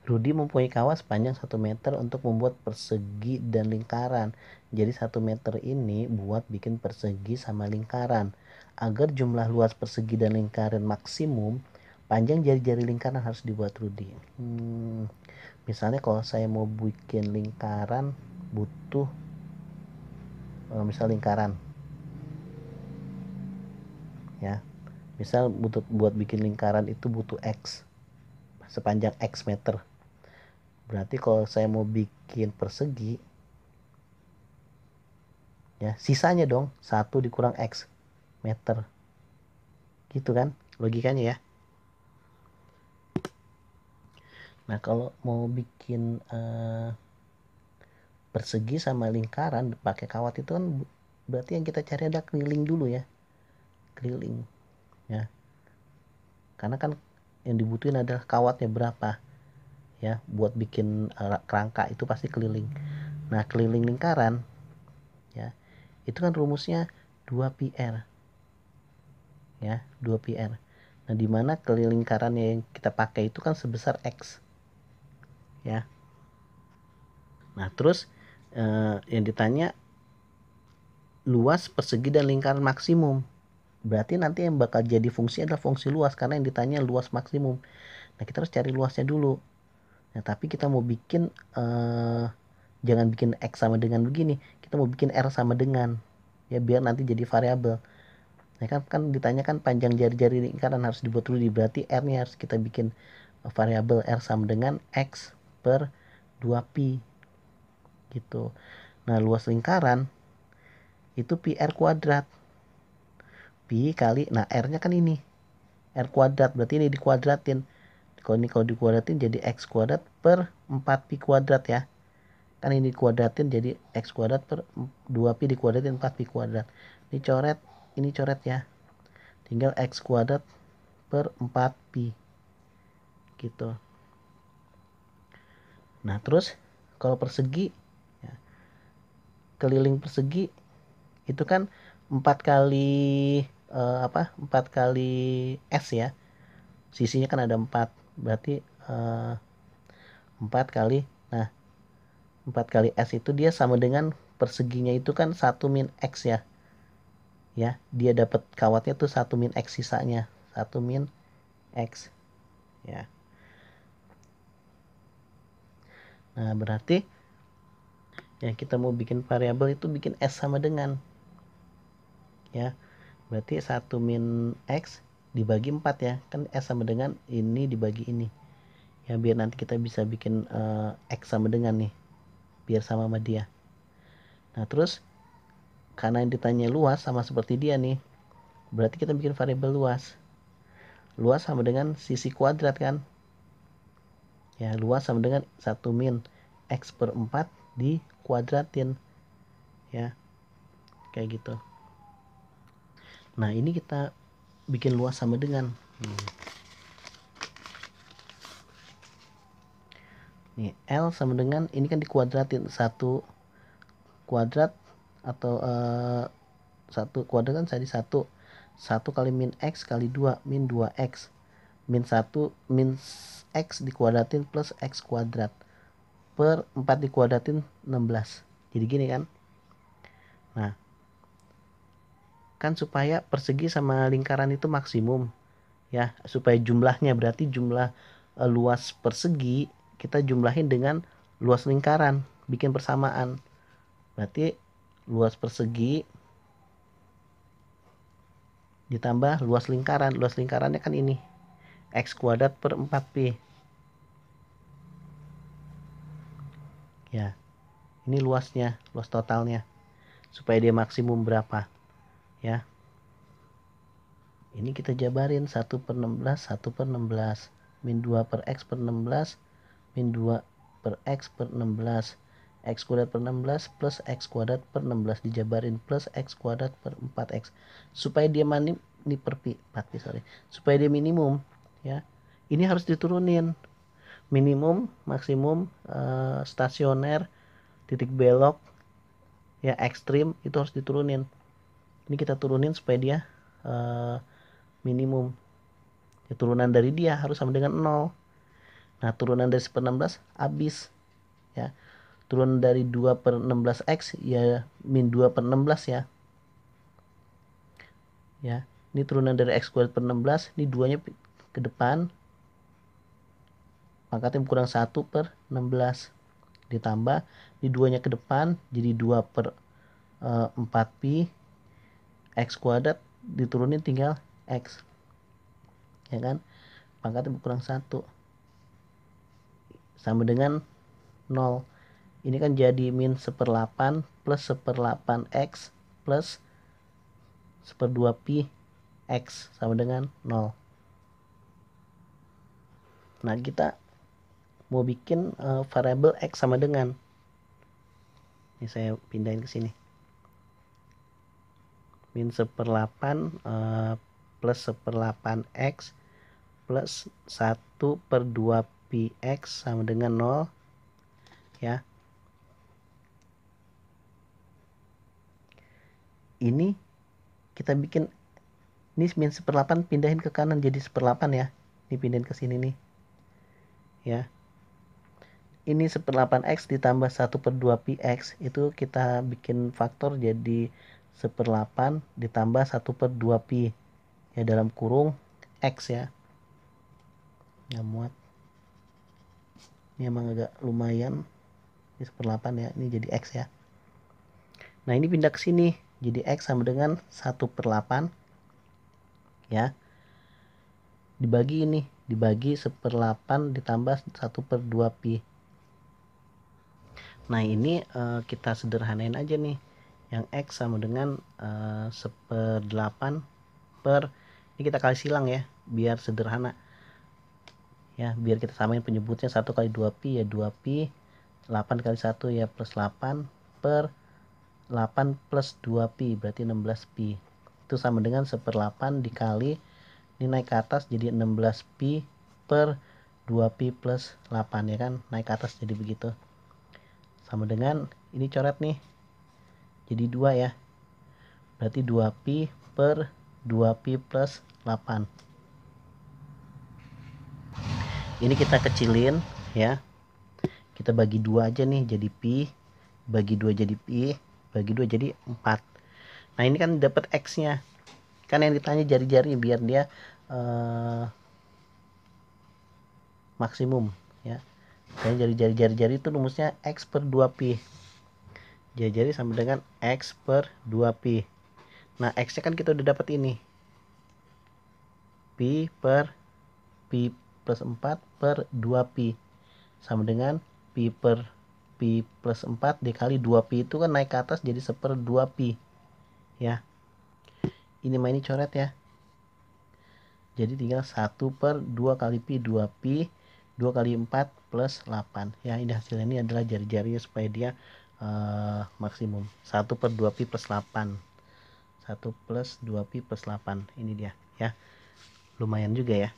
Rudy mempunyai kawat sepanjang 1 meter untuk membuat persegi dan lingkaran. Jadi 1 meter ini buat bikin persegi sama lingkaran. Agar jumlah luas persegi dan lingkaran maksimum, panjang jari-jari lingkaran harus dibuat Rudy. Misalnya kalau saya mau bikin lingkaran butuh misal lingkaran ya. Misal buat bikin lingkaran itu butuh X sepanjang X meter. Berarti kalau saya mau bikin persegi ya, sisanya dong 1 dikurang X meter. Gitu kan logikanya ya. Nah, kalau mau bikin persegi sama lingkaran pakai kawat itu kan berarti yang kita cari ada keliling dulu ya. Keliling ya. Karena kan yang dibutuhin adalah kawatnya berapa ya, buat bikin kerangka itu pasti keliling. Nah, keliling lingkaran ya, itu kan rumusnya 2πr ya, 2πr. Nah, dimana keliling lingkarannya yang kita pakai itu kan sebesar X ya. Nah, terus yang ditanya luas persegi dan lingkaran maksimum. Berarti nanti yang bakal jadi fungsi adalah fungsi luas, karena yang ditanya luas maksimum. Nah, kita harus cari luasnya dulu. Nah, tapi kita mau bikin jangan bikin X sama dengan begini, kita mau bikin R sama dengan ya, biar nanti jadi variabel. Nah, kan ditanyakan panjang jari-jari lingkaran harus dibuat dulu, berarti R nya harus kita bikin variabel R sama dengan X per 2π gitu. Nah, luas lingkaran itu pi R kuadrat, pi kali, nah R nya kan ini R kuadrat, berarti ini dikuadratin. Kalau dikuadratin jadi X kuadrat per 4π kuadrat ya. Kan ini dikuadratin jadi X kuadrat per 2π dikuadratin 4π kuadrat. Ini coret ya. Tinggal X kuadrat per 4π gitu. Nah, terus kalau persegi ya, keliling persegi itu kan 4 kali 4 kali S ya. Sisinya kan ada 4. Berarti 4 kali, nah 4 kali S itu dia sama dengan perseginya itu kan 1 min X ya. Ya, dia dapat kawatnya tuh 1 min X sisanya. 1 min X. Ya. Nah, berarti yang kita mau bikin variabel itu bikin S sama dengan. Ya. Berarti 1 min X dibagi 4 ya. Kan S sama dengan ini dibagi ini. Ya, biar nanti kita bisa bikin X sama dengan nih. Biar sama dia. Nah, terus karena yang ditanya luas sama seperti dia nih, berarti kita bikin variabel luas. Luas sama dengan sisi kuadrat kan. Ya, luas sama dengan 1 min X per 4 dikuadratin. Ya, kayak gitu. Nah, ini kita bikin luas sama dengan. Nih, L sama dengan, ini kan dikuadratin 1 kuadrat atau 1 kuadrat kan jadi 1 kali min X kali 2 min 2X min 1 min X dikuadratin plus X kuadrat per 4 dikuadratin 16. Jadi gini kan. Nah, kan supaya persegi sama lingkaran itu maksimum ya, supaya jumlahnya, berarti jumlah luas persegi kita jumlahin dengan luas lingkaran, bikin persamaan. Berarti luas persegi ditambah luas lingkaran. Luas lingkarannya kan ini X kuadrat per 4π. Ya, ini luasnya, luas totalnya. Supaya dia maksimum berapa ya. Ini kita jabarin 1 per 16, 1 per 16, min 2 per X per 16, min 2 per X per 16, X kuadrat per 16 plus X kuadrat per 16 dijabarin plus X kuadrat per 4X. Supaya dia ini per pi, 4pi sorry. Supaya dia minimum ya. Ini harus diturunin. Minimum, maksimum, stasioner, titik belok ya, ekstrim itu harus diturunin. Ini kita turunin supaya dia minimum ya, turunan dari dia harus sama dengan 0. Nah turunan dari 1/16 habis ya. Turunan dari 2/16x ya min 2/16 ya. Ya, ini turunan dari x kuadrat per 16, ini 2-nya ke depan, pangkatnya kurang 1/16, ditambah ini 2-nya ke depan, jadi 2/4pi, x kuadrat diturunin tinggal x, ya kan, pangkatnya kurang 1, sama dengan 0. Ini kan jadi min 1/8 plus 1/8x plus 1/2pi x sama dengan 0. Nah kita mau bikin variabel x sama dengan, ini saya pindahin ke sini, min 1/8 plus 1/8x plus 1/2pi x sama dengan 0 ya. Ini kita bikin, ini min 1/8 pindahin ke kanan jadi 1/8 ya. Ini pindahin ke sini nih. Ya. Ini 1/8x ditambah 1/2pi x itu kita bikin faktor jadi 1/8 ditambah 1/2pi ya dalam kurung x ya. Nggak muat. Ini emang agak lumayan. Ini 1/8 ya. Ini jadi x ya. Nah, ini pindah ke sini. Jadi x sama dengan 1/8 ya. Dibagi ini, dibagi 1/8 ditambah 1/2pi. Nah, ini kita sederhanain aja nih. Yang x sama dengan 1/8 per, ini kita kali silang ya, biar sederhana. Ya, biar kita samain penyebutnya 1 kali 2pi ya 2pi, 8 kali 1 ya plus 8 per 8 plus 2pi berarti 16pi. Itu sama dengan 1/8 dikali, ini naik ke atas jadi 16pi per 2pi plus 8 ya kan, naik ke atas jadi begitu. Sama dengan ini coret nih. Jadi 2 ya. Berarti 2pi per 2pi plus 8. Ini kita kecilin ya. Kita bagi 2 aja nih jadi pi, bagi 2 jadi pi, bagi 2 jadi 4. Nah, ini kan dapat x-nya. Kan yang ditanya jari-jari biar dia maksimum ya. Dan jari-jari itu rumusnya x per 2pi. Jari-jari sama dengan x per 2pi. Nah, x-nya kan kita udah dapat ini. Pi per pi plus 4 per 2pi. Sama dengan pi per pi plus 4 dikali 2pi itu kan naik ke atas jadi 1/2pi. Ya. Ini mah ini coret ya. Jadi tinggal 1/2 kali pi 2pi. 2 kali 4 plus 8 ya. Ini hasilnya, ini adalah jari-jarinya supaya dia maksimum 1/2pi plus 8, 1 plus 2pi plus 8, ini dia ya, lumayan juga ya.